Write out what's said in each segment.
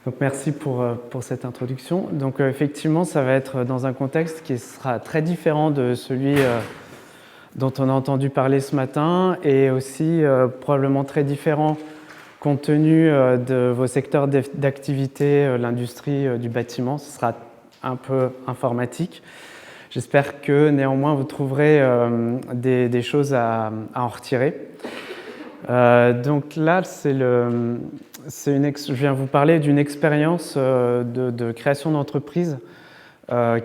Donc merci pour cette introduction. Donc effectivement, ça va être dans un contexte qui sera très différent de celui dont on a entendu parler ce matin et aussi probablement très différent compte tenu de vos secteurs d'activité, l'industrie du bâtiment. Ce sera un peu informatique. J'espère que néanmoins vous trouverez des choses à en retirer. Donc là, je viens vous parler d'une expérience de création d'entreprise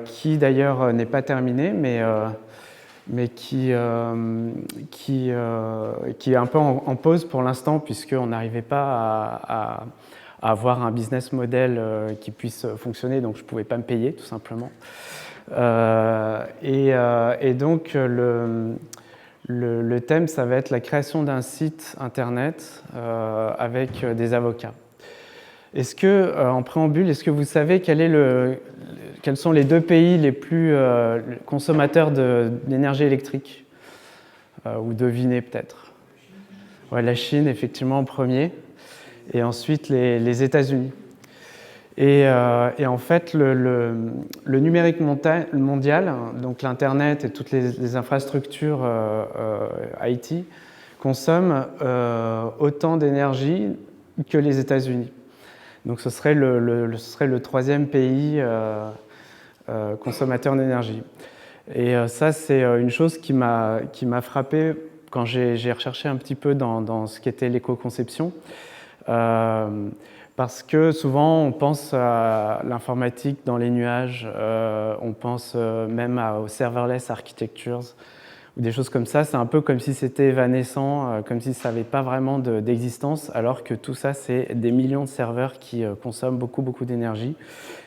qui d'ailleurs n'est pas terminée, mais qui est un peu en pause pour l'instant, puisqu'on n'arrivait pas à avoir un business model qui puisse fonctionner, donc je ne pouvais pas me payer tout simplement. Et donc le thème, ça va être la création d'un site internet avec des avocats. Est-ce que, en préambule, est-ce que vous savez quels sont les deux pays les plus consommateurs d'énergie électrique ou devinez peut-être? Ouais, la Chine, effectivement, en premier, et ensuite les États-Unis. Et en fait, le numérique mondial, donc l'Internet et toutes les infrastructures IT, consomment autant d'énergie que les États-Unis. Donc ce serait le troisième pays consommateur d'énergie. Et ça, c'est une chose qui m'a frappé quand j'ai recherché un petit peu dans ce qu'était l'éco-conception. Parce que souvent, on pense à l'informatique dans les nuages, on pense même aux serverless architectures, ou des choses comme ça. C'est un peu comme si c'était évanescent, comme si ça n'avait pas vraiment d'existence, alors que tout ça, c'est des millions de serveurs qui consomment beaucoup, beaucoup d'énergie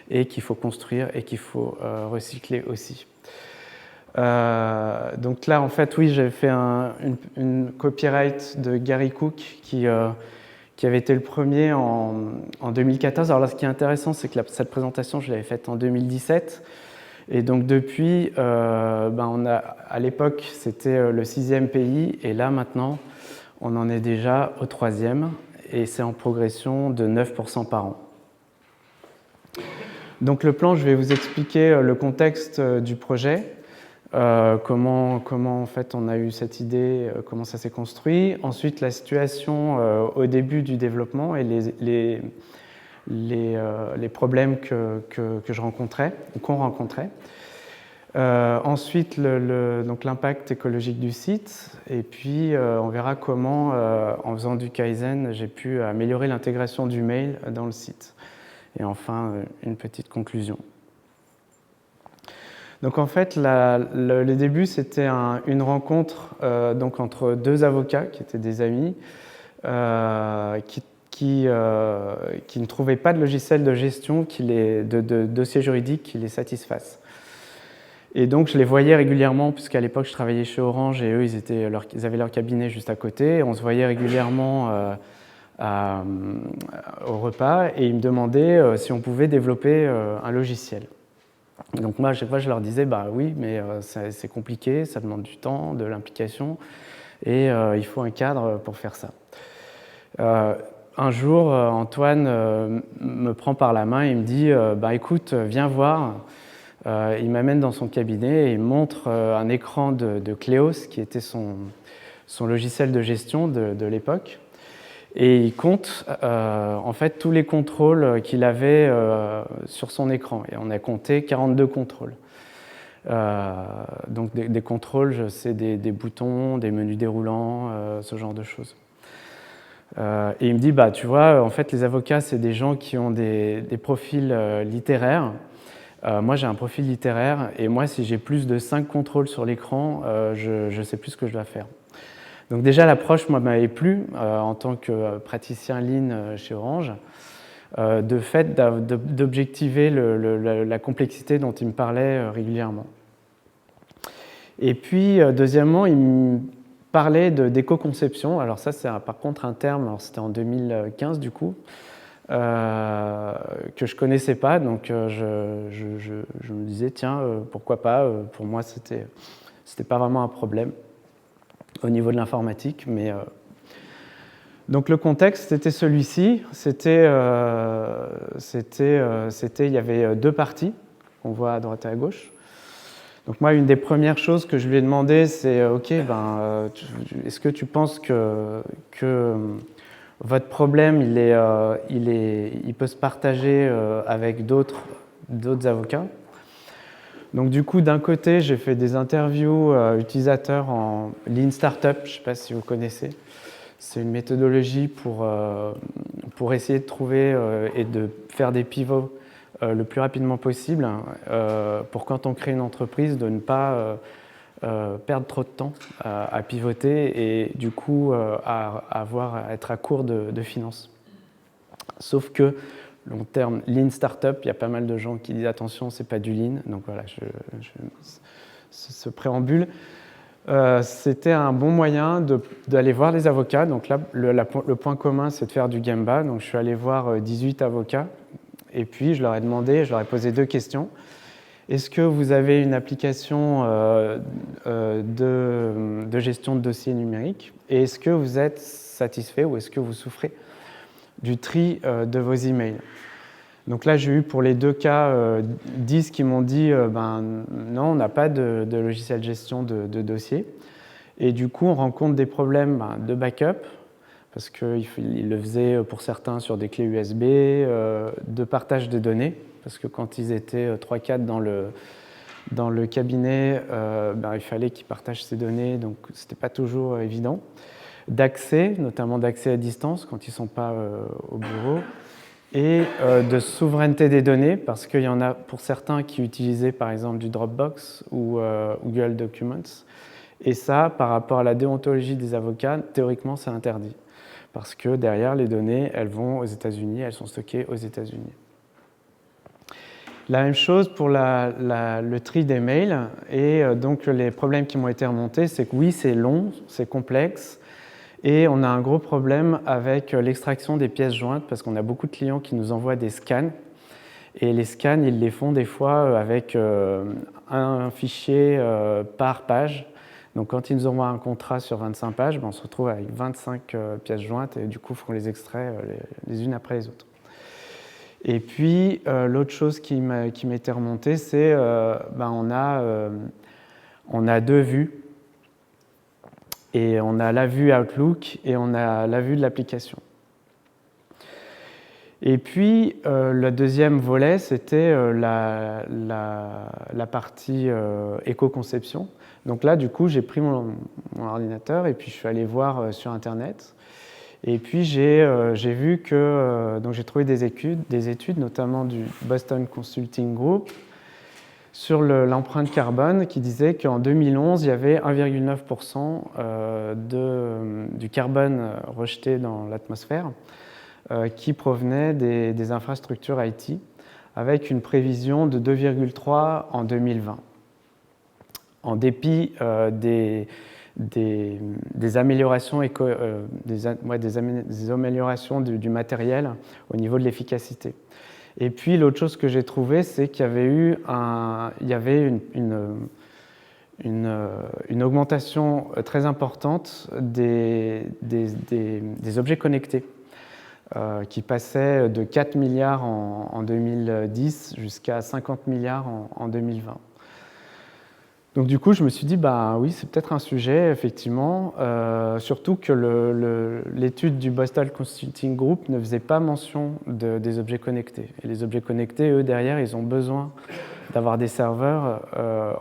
et qu'il faut construire et qu'il faut recycler aussi. Donc là, en fait, oui, j'ai fait une copyright de Gary Cook qui avait été le premier en 2014. Alors là, ce qui est intéressant, c'est que cette présentation, je l'avais faite en 2017. Et donc depuis, à l'époque, c'était le 6e pays. Et là, maintenant, on en est déjà au 3e. Et c'est en progression de 9% par an. Donc le plan, je vais vous expliquer le contexte du projet. Comment en fait on a eu cette idée, comment ça s'est construit. Ensuite, la situation au début du développement et les problèmes qu'on rencontrait. Ensuite, donc l'impact écologique du site. Et puis, on verra comment, en faisant du Kaizen, j'ai pu améliorer l'intégration du mail dans le site. Et enfin, une petite conclusion. Donc en fait, le début, c'était une rencontre donc entre deux avocats qui étaient des amis, qui ne trouvaient pas de logiciel de gestion, de dossiers juridiques qui les satisfassent. Et donc je les voyais régulièrement, puisqu'à l'époque je travaillais chez Orange et eux, ils avaient leur cabinet juste à côté. On se voyait régulièrement au repas et ils me demandaient si on pouvait développer un logiciel. Donc moi, à chaque fois, je leur disais, bah oui, mais c'est compliqué, ça demande du temps, de l'implication, et il faut un cadre pour faire ça. Un jour, Antoine me prend par la main et me dit, bah écoute, viens voir. Il m'amène dans son cabinet et il montre un écran de Cleos, qui était son logiciel de gestion de l'époque. Et il compte en fait tous les contrôles qu'il avait sur son écran. Et on a compté 42 contrôles. Donc des contrôles, c'est des boutons, des menus déroulants, ce genre de choses. Et il me dit, bah, tu vois, en fait, les avocats, c'est des gens qui ont des profils littéraires. Moi, j'ai un profil littéraire. Et moi, si j'ai plus de 5 contrôles sur l'écran, je ne sais plus ce que je dois faire. Donc déjà, l'approche m'avait plu en tant que praticien Lean chez Orange, de fait d'objectiver la complexité dont il me parlait régulièrement. Et puis, deuxièmement, il me parlait d'éco-conception. Alors ça, c'est par contre un terme, c'était en 2015 du coup, que je ne connaissais pas. Donc je me disais, tiens, pourquoi pas, pour moi, c'était pas vraiment un problème au niveau de l'informatique, mais Donc le contexte, c'était celui-ci. Il y avait deux parties qu'on voit à droite et à gauche. Donc moi, une des premières choses que je lui ai demandé, c'est OK, est-ce que tu penses que votre problème, il peut se partager avec d'autres avocats? Donc du coup, d'un côté, j'ai fait des interviews utilisateurs en Lean Startup, je ne sais pas si vous connaissez. C'est une méthodologie pour essayer de trouver et de faire des pivots le plus rapidement possible pour quand on crée une entreprise de ne pas perdre trop de temps à pivoter et du coup à être à court de finances. Sauf que le terme Lean Startup, il y a pas mal de gens qui disent attention, c'est pas du Lean. Donc voilà, ce préambule. C'était un bon moyen d'aller voir les avocats. Donc là, le point commun, c'est de faire du Gemba. Donc je suis allé voir 18 avocats et puis je leur ai posé deux questions. Est-ce que vous avez une application de gestion de dossiers numériques? Et est-ce que vous êtes satisfait ou est-ce que vous souffrez du tri de vos emails? Donc là, j'ai eu pour les deux cas 10 qui m'ont dit non, on n'a pas de logiciel de gestion de dossiers. Et du coup, on rencontre des problèmes de backup, parce qu'ils le faisaient pour certains sur des clés USB, de partage des données, parce que quand ils étaient 3-4 dans le cabinet, il fallait qu'ils partagent ces données, donc ce n'était pas toujours évident. D'accès, notamment d'accès à distance quand ils ne sont pas au bureau. Et de souveraineté des données, parce qu'il y en a pour certains qui utilisaient par exemple du Dropbox ou Google Documents. Et ça, par rapport à la déontologie des avocats, théoriquement, c'est interdit. Parce que derrière, les données, elles vont aux États-Unis, elles sont stockées aux États-Unis. La même chose pour le tri des mails. Et donc, les problèmes qui m'ont été remontés, c'est que oui, c'est long, c'est complexe. Et on a un gros problème avec l'extraction des pièces jointes parce qu'on a beaucoup de clients qui nous envoient des scans. Et les scans, ils les font des fois avec un fichier par page. Donc quand ils nous envoient un contrat sur 25 pages, on se retrouve avec 25 pièces jointes et du coup, il faut qu'on les extrait les unes après les autres. Et puis, l'autre chose qui m'était remontée, c'est on a deux vues. Et on a la vue Outlook et on a la vue de l'application. Et puis, le deuxième volet, c'était la partie éco-conception. Donc là, du coup, j'ai pris mon ordinateur et puis je suis allé voir sur Internet. Et puis, j'ai vu que donc j'ai trouvé des études, notamment du Boston Consulting Group, sur l'empreinte carbone qui disait qu'en 2011, il y avait 1,9% du carbone rejeté dans l'atmosphère qui provenait des infrastructures IT, avec une prévision de 2,3 en 2020. En dépit des améliorations, des améliorations du matériel au niveau de l'efficacité. Et puis l'autre chose que j'ai trouvé, c'est qu'il y avait une augmentation très importante des objets connectés qui passaient de 4 milliards en 2010 jusqu'à 50 milliards en 2020. Donc du coup, je me suis dit, oui, c'est peut-être un sujet, effectivement, surtout que l'étude du Boston Consulting Group ne faisait pas mention des objets connectés. Et les objets connectés, eux, derrière, ils ont besoin d'avoir des serveurs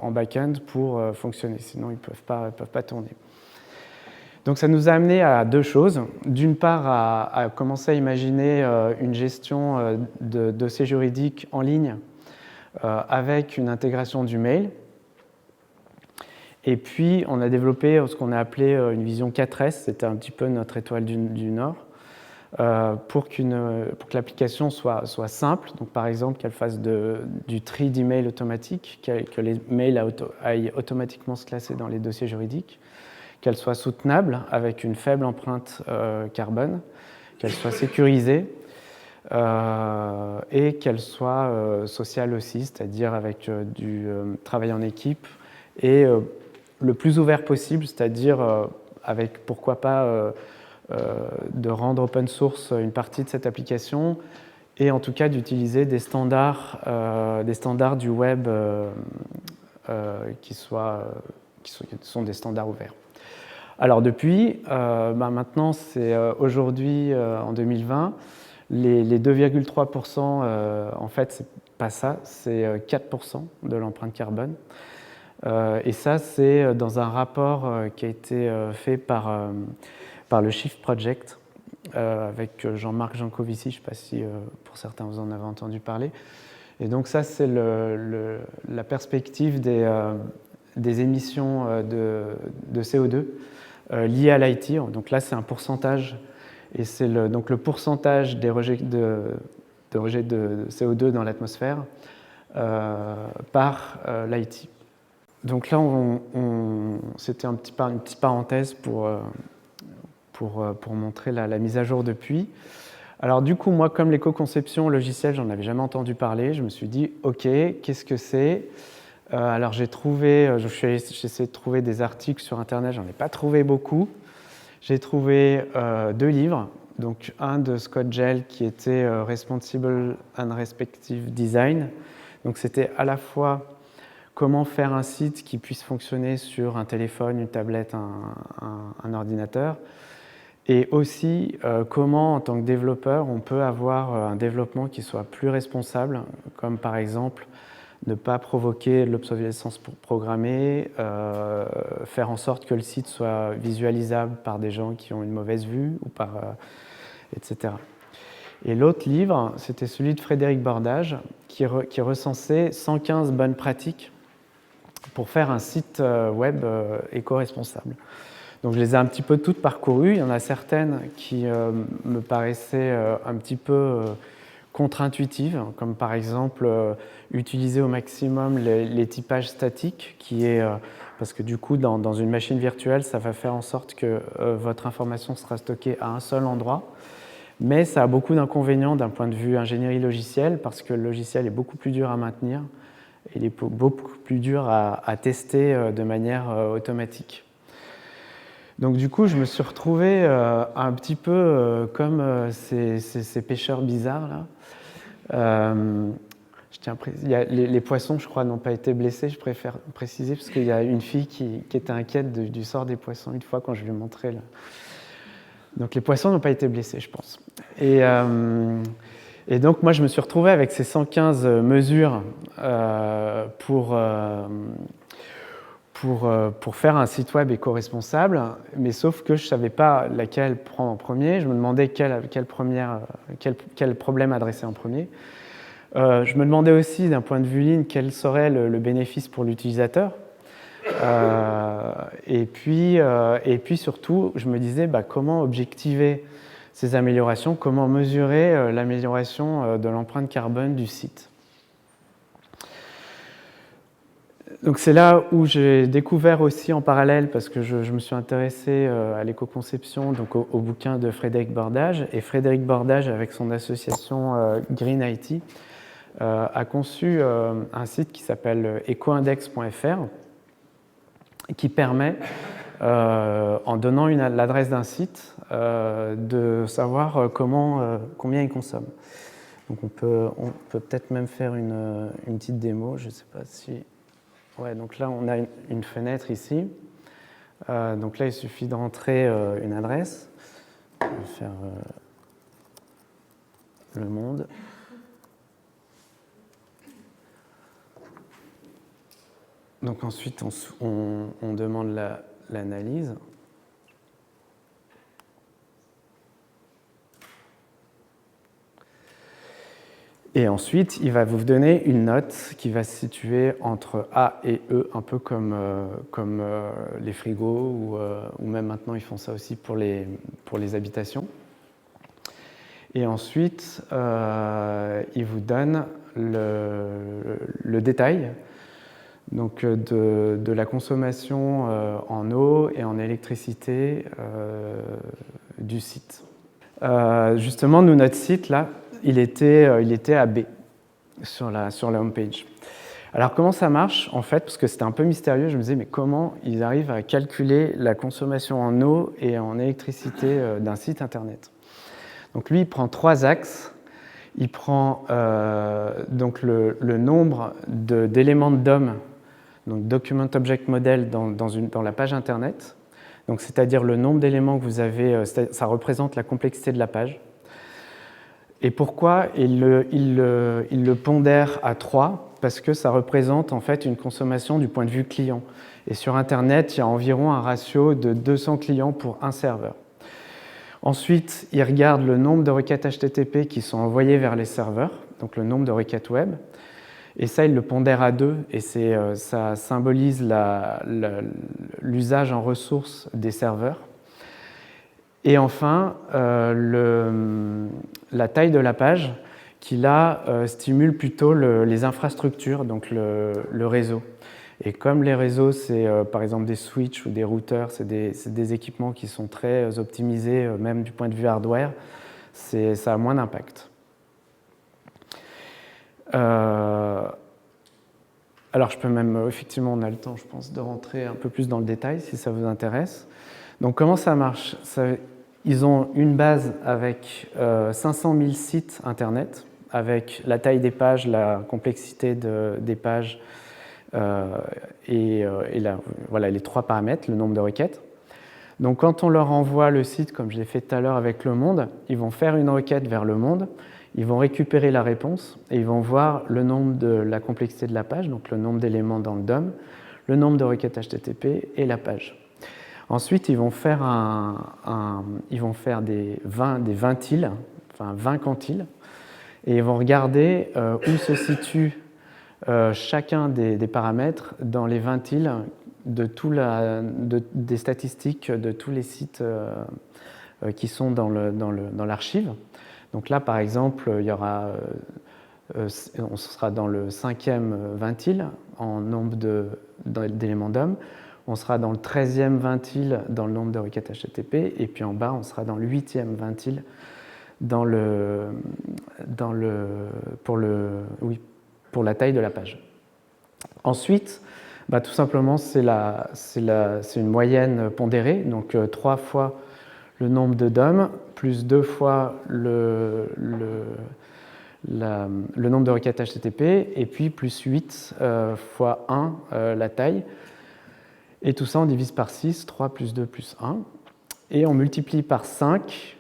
en back-end pour fonctionner, sinon ils ne peuvent pas tourner. Donc ça nous a amené à deux choses. D'une part, à commencer à imaginer une gestion de dossiers juridiques en ligne avec une intégration du mail. Et puis, on a développé ce qu'on a appelé une vision 4S, c'était un petit peu notre étoile du Nord, pour que l'application soit simple. Donc, par exemple, qu'elle fasse du tri d'emails automatique, que les mails aillent automatiquement se classer dans les dossiers juridiques, qu'elle soit soutenable avec une faible empreinte carbone, qu'elle soit sécurisée et qu'elle soit sociale aussi, c'est-à-dire avec du travail en équipe et le plus ouvert possible, c'est-à-dire avec, pourquoi pas, de rendre open source une partie de cette application et en tout cas d'utiliser des standards du web qui sont des standards ouverts. Alors depuis, maintenant c'est aujourd'hui en 2020, les 2,3%, en fait c'est pas ça, c'est 4% de l'empreinte carbone. Et ça c'est dans un rapport qui a été fait par le Shift Project avec Jean-Marc Jancovici, je ne sais pas si pour certains vous en avez entendu parler. Et donc ça c'est la perspective des émissions de CO2 liées à l'IT. Donc là c'est un pourcentage, et c'est donc le pourcentage des rejets de CO2 dans l'atmosphère par l'IT. Donc là c'était une petite parenthèse pour montrer la mise à jour depuis. Alors du coup, moi, comme l'éco-conception logicielle, j'en avais jamais entendu parler, je me suis dit, OK, qu'est-ce que c'est? Alors j'ai essayé de trouver des articles sur Internet, j'en ai pas trouvé beaucoup. J'ai trouvé 2 livres, donc un de Scott Gell qui était Responsible and Respective Design. Donc c'était à la fois comment faire un site qui puisse fonctionner sur un téléphone, une tablette, un ordinateur, et aussi comment, en tant que développeur, on peut avoir un développement qui soit plus responsable, comme par exemple ne pas provoquer l'obsolescence programmée, faire en sorte que le site soit visualisable par des gens qui ont une mauvaise vue, ou etc. Et l'autre livre, c'était celui de Frédéric Bordage, qui recensait 115 bonnes pratiques pour faire un site web éco-responsable. Donc je les ai un petit peu toutes parcourues. Il y en a certaines qui me paraissaient un petit peu contre-intuitives, comme par exemple utiliser au maximum les typages statiques, parce que du coup dans une machine virtuelle, ça va faire en sorte que votre information sera stockée à un seul endroit. Mais ça a beaucoup d'inconvénients d'un point de vue ingénierie logicielle, parce que le logiciel est beaucoup plus dur à maintenir, et il est beaucoup plus dur à tester de manière automatique. Donc du coup, je me suis retrouvé un petit peu comme ces pêcheurs bizarres là. Les poissons, je crois, n'ont pas été blessés, je préfère préciser, parce qu'il y a une fille qui était inquiète du sort des poissons une fois quand je lui ai montré. Donc les poissons n'ont pas été blessés, je pense. Et donc moi, je me suis retrouvé avec ces 115 mesures pour faire un site web éco-responsable, mais sauf que je ne savais pas laquelle prendre en premier. Je me demandais quel problème adresser en premier. Je me demandais aussi, d'un point de vue ligne, quel serait le bénéfice pour l'utilisateur. Et puis surtout, je me disais comment objectiver ces améliorations, comment mesurer l'amélioration de l'empreinte carbone du site. Donc c'est là où j'ai découvert aussi en parallèle, parce que je me suis intéressé à l'éco-conception, donc au bouquin de Frédéric Bordage. Et Frédéric Bordage, avec son association Green IT, a conçu un site qui s'appelle ecoindex.fr, qui permet, en donnant l'adresse d'un site, de savoir combien il consomme. Donc on peut peut-être même faire une petite démo, je ne sais pas si... Ouais, donc là, on a une fenêtre ici. Donc là, il suffit de rentrer une adresse. Je vais faire Le Monde. Donc ensuite, on demande l'analyse. Et ensuite, il va vous donner une note qui va se situer entre A et E, un peu comme les frigos, ou même maintenant, ils font ça aussi pour les habitations. Et ensuite, il vous donne le détail donc, de la consommation en eau et en électricité du site. Justement, nous, notre site, là, il était à B sur la home page. Alors comment ça marche en fait? Parce que c'était un peu mystérieux, je me disais mais comment ils arrivent à calculer la consommation en eau et en électricité d'un site internet? Donc lui il prend 3 axes. Il prend donc le nombre d'éléments de DOM, donc Document Object Model, dans la page internet. Donc c'est-à-dire le nombre d'éléments que vous avez, ça représente la complexité de la page. Et pourquoi il le pondère à 3? Parce que ça représente en fait une consommation du point de vue client. Et sur Internet, il y a environ un ratio de 200 clients pour un serveur. Ensuite, il regarde le nombre de requêtes HTTP qui sont envoyées vers les serveurs, donc le nombre de requêtes web. Et ça, il le pondère à 2, et ça symbolise l'usage en ressources des serveurs. Et enfin, la taille de la page, qui là stimule plutôt les infrastructures, donc le réseau. Et comme les réseaux, c'est par exemple des switches ou des routeurs, c'est des équipements qui sont très optimisés, même du point de vue hardware, ça a moins d'impact. Alors je peux même, effectivement, on a le temps, je pense, de rentrer un peu plus dans le détail, si ça vous intéresse. Donc comment ça marche? Ils ont une base avec 500 000 sites Internet, avec la taille des pages, la complexité des pages, et voilà, les 3 paramètres, le nombre de requêtes. Donc quand on leur envoie le site, comme je l'ai fait tout à l'heure avec le monde, ils vont faire une requête vers le monde, ils vont récupérer la réponse et ils vont voir le nombre de la complexité de la page, donc le nombre d'éléments dans le DOM, le nombre de requêtes HTTP et la page. Ensuite, ils vont faire des 20 tiles, enfin 20 quantiles, et ils vont regarder où se situe chacun des paramètres dans les 20 tiles des statistiques de tous les sites qui sont dans l'archive. Donc là, par exemple, on sera dans le 5e 20 en nombre d'éléments DOM. On sera dans le 13e 20 dans le nombre de requêtes HTTP, et puis en bas, on sera dans le 8e 20 pour la taille de la page. Ensuite, tout simplement, c'est une moyenne pondérée, donc 3 fois le nombre de DOM, plus 2 fois le nombre de requêtes HTTP, et puis plus 8 fois 1 la taille. Et tout ça, on divise par 6, 3 plus 2 plus 1. Et on multiplie par 5,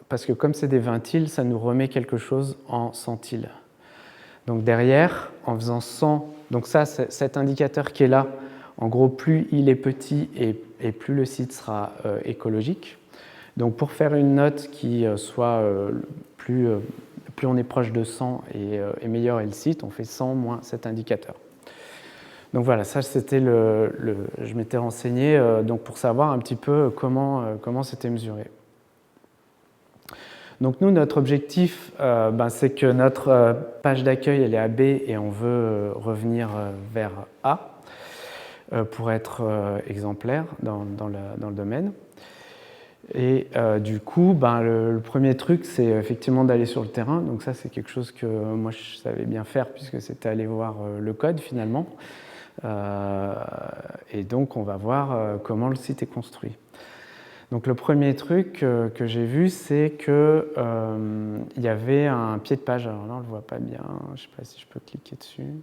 parce que comme c'est des 20 tiles, ça nous remet quelque chose en centiles. Donc derrière, en faisant 100, donc ça, cet indicateur qui est là, en gros, plus il est petit et plus le site sera écologique. Donc pour faire une note qui soit plus on est proche de 100 et meilleur est le site, on fait 100 moins cet indicateur. Donc voilà, ça c'était je m'étais renseigné donc pour savoir un petit peu comment c'était mesuré. Donc nous, notre objectif, c'est que notre page d'accueil elle est à B et on veut revenir vers A pour être exemplaire dans le domaine. Et du coup, le premier truc, c'est effectivement d'aller sur le terrain. Donc ça, c'est quelque chose que moi, je savais bien faire puisque c'était aller voir le code finalement. Et donc, on va voir comment le site est construit. Donc le premier truc que j'ai vu, c'est qu'il y avait un pied de page. Alors là, on ne le voit pas bien. Je ne sais pas si je peux cliquer dessus.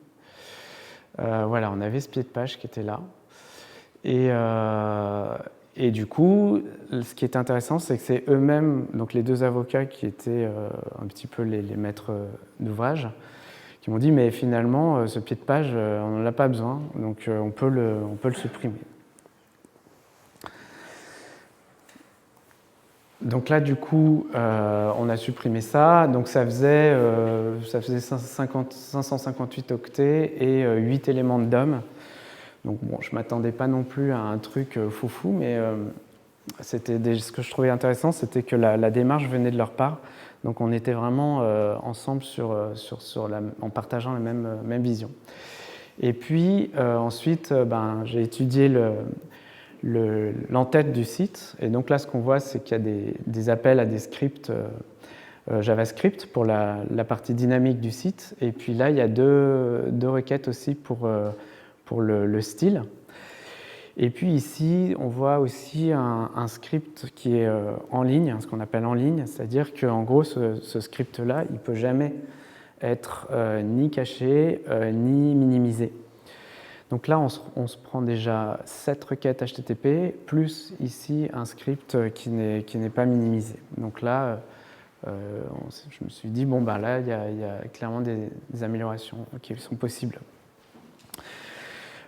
Voilà, on avait ce pied de page qui était là. Et du coup, ce qui est intéressant, c'est que c'est eux-mêmes, donc les 2 avocats qui étaient un petit peu les maîtres d'ouvrage, qui m'ont dit, mais finalement, ce pied de page, on n'en a pas besoin, donc on peut le supprimer. Donc là, du coup, on a supprimé ça, donc ça faisait 558 octets et 8 éléments de DOM. Donc bon, je ne m'attendais pas non plus à un truc foufou, mais ce que je trouvais intéressant, c'était que la démarche venait de leur part. Donc on était vraiment ensemble en partageant la même vision. Et puis ensuite, j'ai étudié l'entête du site. Et donc là, ce qu'on voit, c'est qu'il y a des appels à des scripts JavaScript pour la partie dynamique du site. Et puis là, il y a deux requêtes aussi pour le style. Et puis ici, on voit aussi un script qui est en ligne, ce qu'on appelle en ligne, c'est-à-dire qu'en gros, ce script-là, il ne peut jamais être ni caché, ni minimisé. Donc là, on se prend déjà 7 requêtes HTTP, plus ici un script qui n'est pas minimisé. Donc là, je me suis dit, bon, ben là, il y a clairement des améliorations qui sont possibles.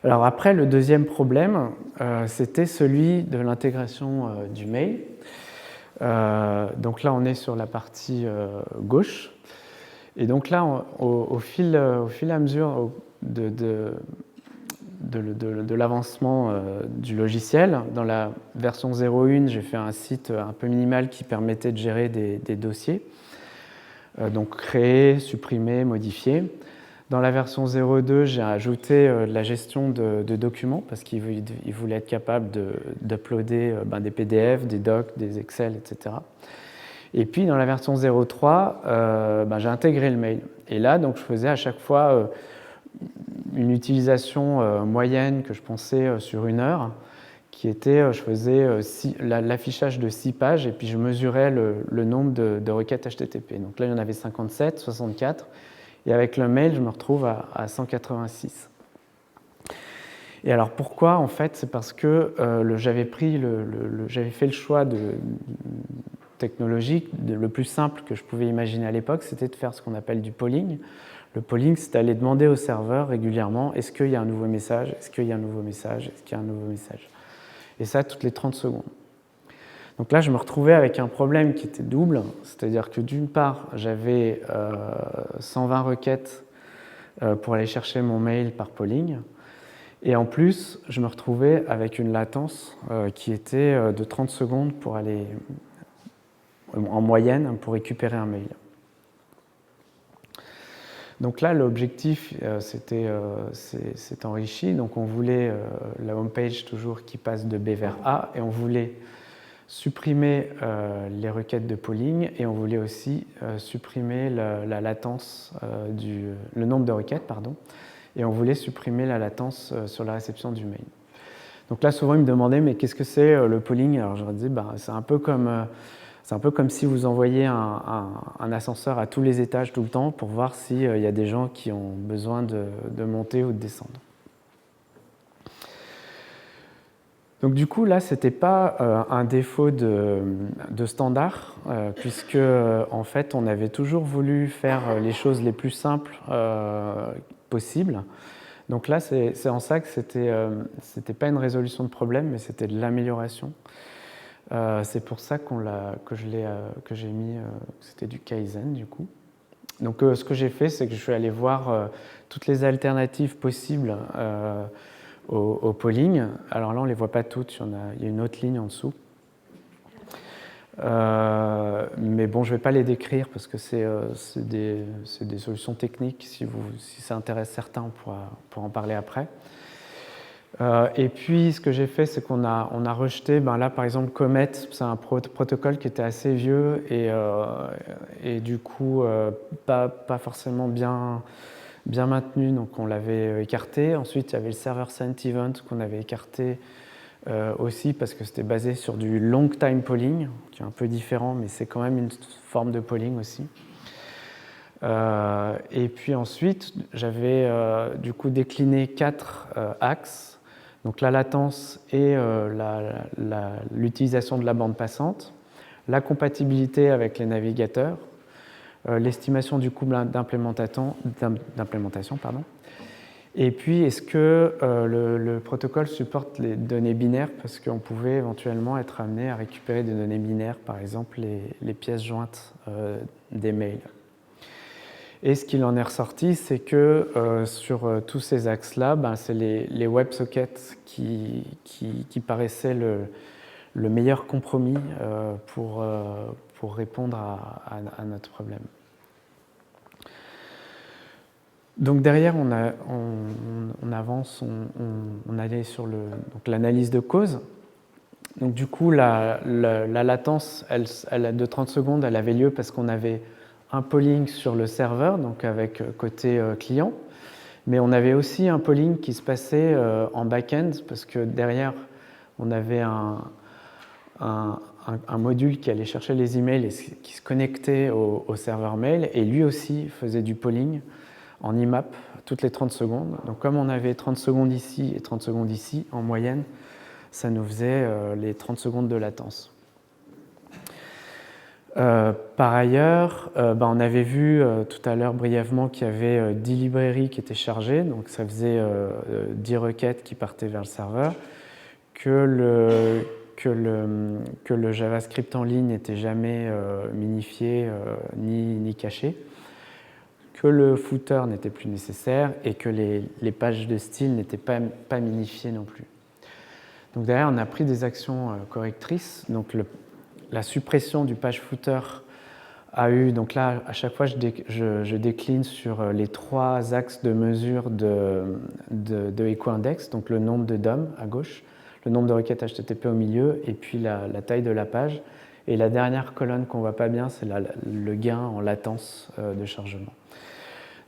Alors après, le deuxième problème, c'était celui de l'intégration du mail. Donc là, on est sur la partie gauche. Et donc là, au fil et à mesure de l'avancement du logiciel, dans la version 0.1, j'ai fait un site un peu minimal qui permettait de gérer des dossiers. Donc créer, supprimer, modifier. Dans la version 0.2, j'ai ajouté la gestion de documents parce qu'il voulait être capable d'uploader des PDF, des docs, des Excel, etc. Et puis dans la version 0.3, j'ai intégré le mail. Et là, donc, je faisais à chaque fois une utilisation moyenne que je pensais sur 1 heure, qui était, je faisais l'affichage de 6 pages et puis je mesurais le nombre de requêtes HTTP. Donc là, il y en avait 57, 64. Et avec le mail, je me retrouve à 186. Et alors pourquoi? En fait, c'est parce que j'avais fait le choix technologique, le plus simple que je pouvais imaginer à l'époque, c'était de faire ce qu'on appelle du polling. Le polling, c'est d'aller demander au serveur régulièrement, est-ce qu'il y a un nouveau message? Est-ce qu'il y a un nouveau message? Est-ce qu'il y a un nouveau message? Et ça, toutes les 30 secondes. Donc là, je me retrouvais avec un problème qui était double, c'est-à-dire que d'une part, j'avais 120 requêtes pour aller chercher mon mail par polling, et en plus, je me retrouvais avec une latence qui était de 30 secondes pour aller, en moyenne, pour récupérer un mail. Donc là, l'objectif s'est enrichi, donc on voulait la homepage toujours qui passe de B vers A, et on voulait supprimer les requêtes de polling et on voulait aussi supprimer la latence le nombre de requêtes, pardon, et on voulait supprimer la latence sur la réception du mail. Donc là, souvent, ils me demandaient, mais qu'est-ce que c'est le polling? Alors je leur disais, c'est un peu comme si vous envoyiez un ascenseur à tous les étages tout le temps pour voir s'il y a des gens qui ont besoin de monter ou de descendre. Donc du coup, là, ce n'était pas un défaut de standard, puisque en fait, on avait toujours voulu faire les choses les plus simples possibles. Donc là, c'est en ça que c'était pas une résolution de problème, mais c'était de l'amélioration. C'est pour ça que j'ai mis, c'était du Kaizen du coup. Donc ce que j'ai fait, c'est que je suis allé voir toutes les alternatives possibles au polling. Alors là, on ne les voit pas toutes, il y a une autre ligne en dessous. Mais bon, je ne vais pas les décrire parce que c'est des solutions techniques. Si ça intéresse certains, on pourra en parler après. Et puis, ce que j'ai fait, c'est qu'on a rejeté, là par exemple, Comet, c'est un protocole qui était assez vieux et du coup, pas forcément bien maintenu, donc on l'avait écarté. Ensuite, il y avait le server sent event qu'on avait écarté aussi parce que c'était basé sur du long time polling, qui est un peu différent, mais c'est quand même une forme de polling aussi. Et puis ensuite, j'avais du coup décliné 4 axes. Donc la latence et l'utilisation de la bande passante, la compatibilité avec les navigateurs, l'estimation du coût d'implémentation, et puis est-ce que le protocole supporte les données binaires, parce qu'on pouvait éventuellement être amené à récupérer des données binaires, par exemple les pièces jointes des mails. Et ce qu'il en est ressorti, c'est que sur tous ces axes-là, c'est les WebSockets qui paraissaient le meilleur compromis pour répondre à notre problème. Donc derrière, on avance, on allait sur l'analyse de cause. Donc du coup, la latence de 30 secondes, elle avait lieu parce qu'on avait un polling sur le serveur, donc avec côté client, mais on avait aussi un polling qui se passait en back-end, parce que derrière, on avait un module qui allait chercher les emails et qui se connectait au serveur mail, et lui aussi faisait du polling en IMAP toutes les 30 secondes. Donc comme on avait 30 secondes ici et 30 secondes ici, en moyenne, ça nous faisait les 30 secondes de latence. Par ailleurs, on avait vu tout à l'heure brièvement qu'il y avait 10 librairies qui étaient chargées, donc ça faisait 10 requêtes qui partaient vers le serveur, que le JavaScript en ligne n'était jamais minifié ni caché, que le footer n'était plus nécessaire et que les pages de style n'étaient pas minifiées non plus. Donc derrière, on a pris des actions correctrices. Donc la suppression du page footer a eu, donc là, à chaque fois, je décline sur les 3 axes de mesure de EcoIndex, donc le nombre de DOM à gauche, le nombre de requêtes HTTP au milieu, et puis la taille de la page. Et la dernière colonne qu'on ne voit pas bien, c'est le gain en latence de chargement.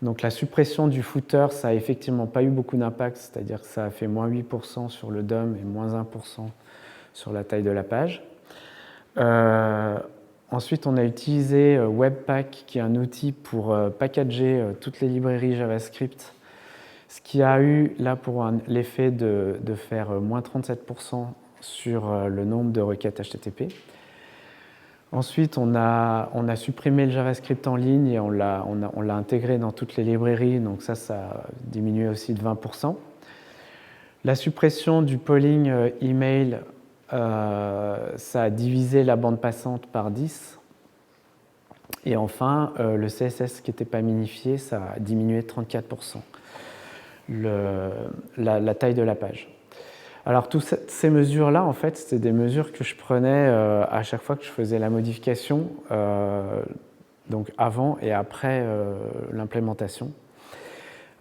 Donc la suppression du footer, ça n'a effectivement pas eu beaucoup d'impact, c'est-à-dire que ça a fait moins 8% sur le DOM et moins 1% sur la taille de la page. Ensuite, on a utilisé Webpack, qui est un outil pour packager toutes les librairies JavaScript, ce qui a eu là pour l'effet de faire moins 37% sur le nombre de requêtes HTTP. Ensuite, on a supprimé le JavaScript en ligne et on l'a intégré dans toutes les librairies, donc ça a diminué aussi de 20%. La suppression du polling email, ça a divisé la bande passante par 10. Et enfin, le CSS qui n'était pas minifié, ça a diminué de 34% la taille de la page. Alors, toutes ces mesures-là, en fait, c'était des mesures que je prenais à chaque fois que je faisais la modification, donc avant et après l'implémentation.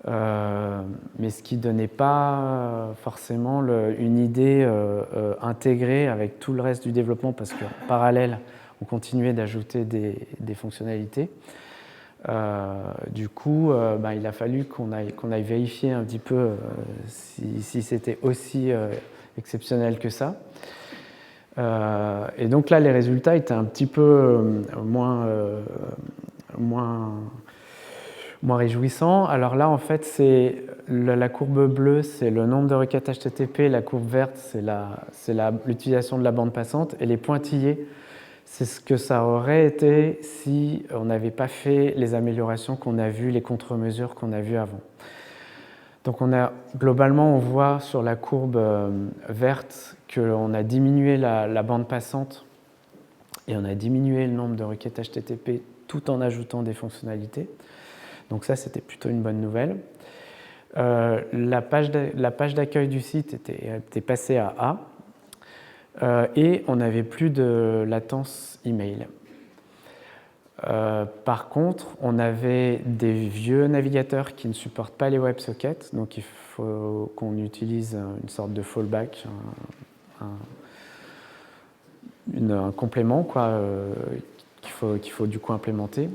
Mais ce qui ne donnait pas forcément une idée intégrée avec tout le reste du développement, parce qu'en parallèle, on continuait d'ajouter des fonctionnalités. Du coup, il a fallu qu'on aille vérifier un petit peu si c'était aussi exceptionnel que ça. Et donc là, les résultats étaient un petit peu moins réjouissants. Alors là, en fait, la courbe bleue, c'est le nombre de requêtes HTTP, la courbe verte, c'est l'utilisation de la bande passante, et les pointillés, c'est ce que ça aurait été si on n'avait pas fait les améliorations qu'on a vues, les contre-mesures qu'on a vues avant. Donc globalement, on voit sur la courbe verte qu'on a diminué la bande passante et on a diminué le nombre de requêtes HTTP tout en ajoutant des fonctionnalités. Donc ça, c'était plutôt une bonne nouvelle. La page d'accueil du site était passée à A. Et on n'avait plus de latence email. Par contre, on avait des vieux navigateurs qui ne supportent pas les WebSockets, donc il faut qu'on utilise une sorte de fallback, un complément qu'il faut du coup implémenter.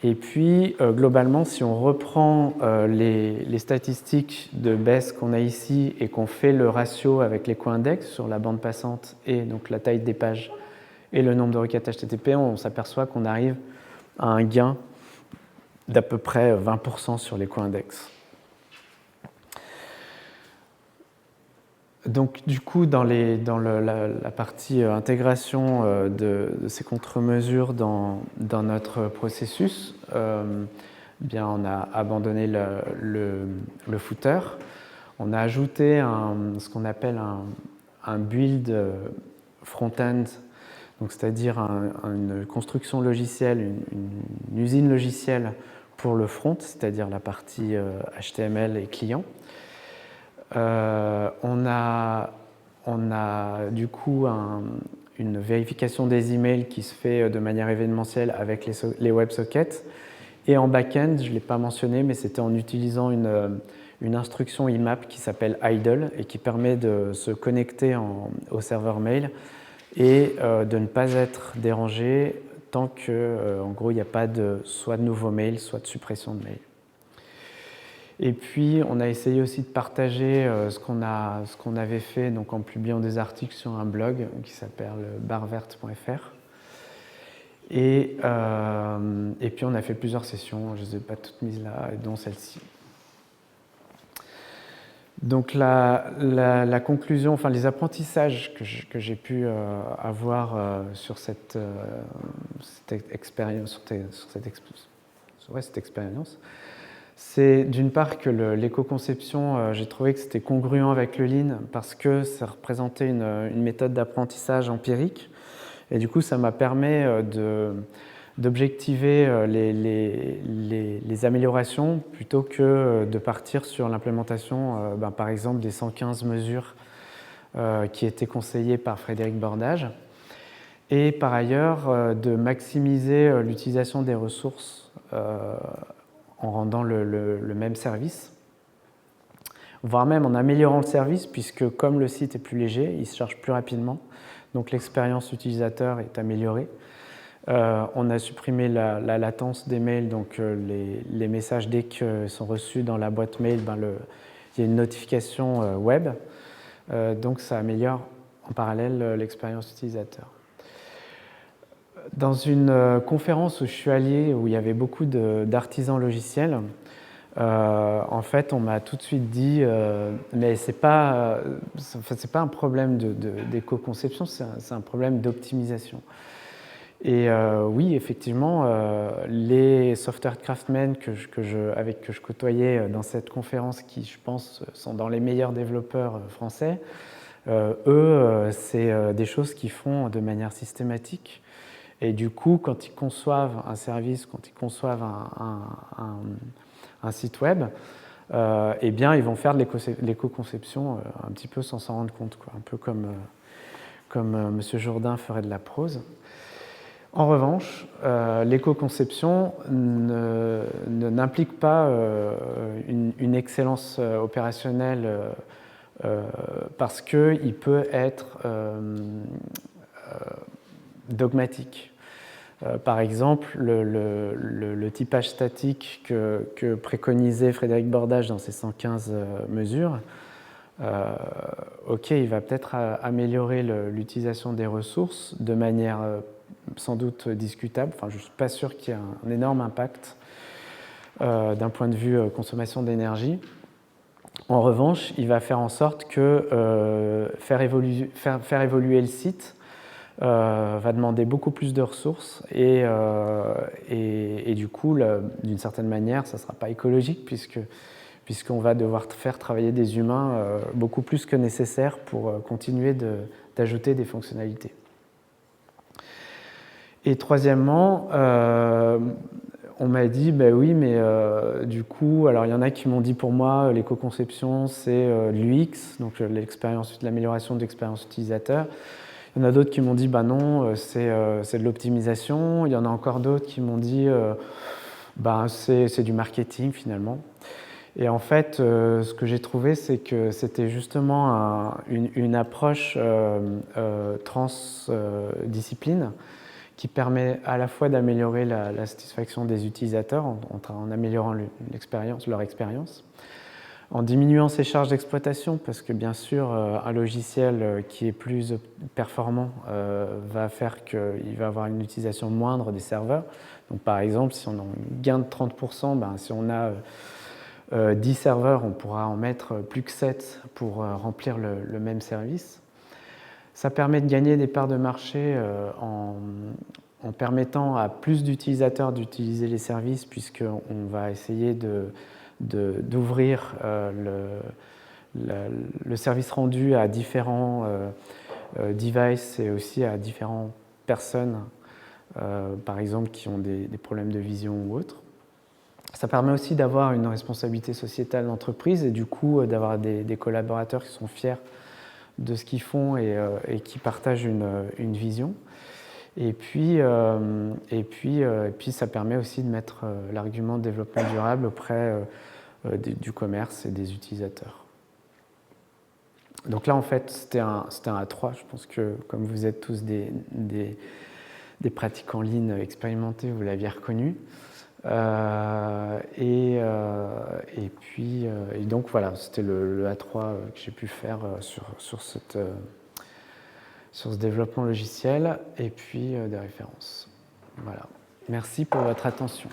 Et puis, globalement, si on reprend les statistiques de baisse qu'on a ici et qu'on fait le ratio avec l'EcoIndex sur la bande passante et donc la taille des pages et le nombre de requêtes HTTP, on s'aperçoit qu'on arrive à un gain d'à peu près 20% sur l'EcoIndex. Donc, du coup, dans la partie intégration de ces contre-mesures dans notre processus, bien, on a abandonné le footer. On a ajouté ce qu'on appelle un build front-end, c'est-à-dire une construction logicielle, une usine logicielle pour le front, c'est-à-dire la partie HTML et client. On a du coup une vérification des emails qui se fait de manière événementielle avec les WebSockets. Et en back-end, je ne l'ai pas mentionné, mais c'était en utilisant une une instruction IMAP qui s'appelle idle et qui permet de se connecter au serveur mail et de ne pas être dérangé tant que, en gros, il n'y a pas soit de nouveaux mails, soit de suppression de mails. Et puis, on a essayé aussi de partager ce qu'on avait fait donc, en publiant des articles sur un blog qui s'appelle barverte.fr. Et puis, on a fait plusieurs sessions, je ne les ai pas toutes mises là, dont celle-ci. Donc, la conclusion, enfin, les apprentissages que j'ai pu avoir sur cette expérience, cette expérience, c'est d'une part que l'éco-conception, j'ai trouvé que c'était congruent avec le Lean parce que ça représentait une méthode d'apprentissage empirique. Et du coup, ça m'a permis d'objectiver les améliorations plutôt que de partir sur l'implémentation, par exemple, des 115 mesures qui étaient conseillées par Frédéric Bordage. Et par ailleurs, de maximiser l'utilisation des ressources en rendant le même service, voire même en améliorant le service, puisque comme le site est plus léger, il se charge plus rapidement, donc l'expérience utilisateur est améliorée. On a supprimé la latence des mails, donc les messages dès qu'ils sont reçus dans la boîte mail, il y a une notification web, donc ça améliore en parallèle l'expérience utilisateur. Dans une conférence où je suis allé, où il y avait beaucoup d'artisans logiciels, en fait, on m'a tout de suite dit mais c'est pas un problème d'éco-conception, c'est un problème d'optimisation. Et oui, effectivement, les software craftsmen avec que je côtoyais dans cette conférence, qui, je pense, sont dans les meilleurs développeurs français, eux, c'est des choses qu'ils font de manière systématique. Et du coup, quand ils conçoivent un service, quand ils conçoivent un site web, eh bien, ils vont faire de l'éco-conception un petit peu sans s'en rendre compte, quoi. Un peu comme M. Jourdain ferait de la prose. En revanche, l'éco-conception n'implique pas une excellence opérationnelle parce qu'il peut être dogmatique. Par exemple, le typage statique que préconisait Frédéric Bordage dans ses 115 mesures, ok, il va peut-être améliorer l'utilisation des ressources de manière sans doute discutable. Enfin, je ne suis pas sûr qu'il y ait un énorme impact d'un point de vue consommation d'énergie. En revanche, il va faire en sorte que faire évoluer le site va demander beaucoup plus de ressources et du coup, d'une certaine manière, ça ne sera pas écologique puisqu'on va devoir faire travailler des humains beaucoup plus que nécessaire pour continuer d'ajouter des fonctionnalités. Et troisièmement, on m'a dit, ben oui, mais du coup, alors il y en a qui m'ont dit pour moi, l'éco-conception, c'est l'UX, donc l'amélioration de l'expérience utilisateur. Il y en a d'autres qui m'ont dit, bah non, c'est de l'optimisation. Il y en a encore d'autres qui m'ont dit, c'est du marketing finalement. Et en fait, ce que j'ai trouvé, c'est que c'était justement une approche transdiscipline qui permet à la fois d'améliorer la satisfaction des utilisateurs en améliorant leur expérience, en diminuant ses charges d'exploitation, parce que bien sûr, un logiciel qui est plus performant va faire qu'il va avoir une utilisation moindre des serveurs. Donc par exemple, si on a un gain de 30%, si on a 10 serveurs, on pourra en mettre plus que 7 pour remplir le même service. Ça permet de gagner des parts de marché en permettant à plus d'utilisateurs d'utiliser les services, puisqu'on va essayer d'ouvrir le service rendu à différents devices et aussi à différentes personnes, par exemple, qui ont des problèmes de vision ou autres. Ça permet aussi d'avoir une responsabilité sociétale d'entreprise et du coup d'avoir des collaborateurs qui sont fiers de ce qu'ils font et qui partagent une vision. Et puis ça permet aussi de mettre l'argument de développement durable auprès du commerce et des utilisateurs. Donc là, en fait, c'était un A3. Je pense que comme vous êtes tous des pratiques en ligne expérimentés, vous l'aviez reconnu. Et donc voilà, c'était le A3 que j'ai pu faire sur ce développement logiciel, et puis des références. Voilà. Merci pour votre attention.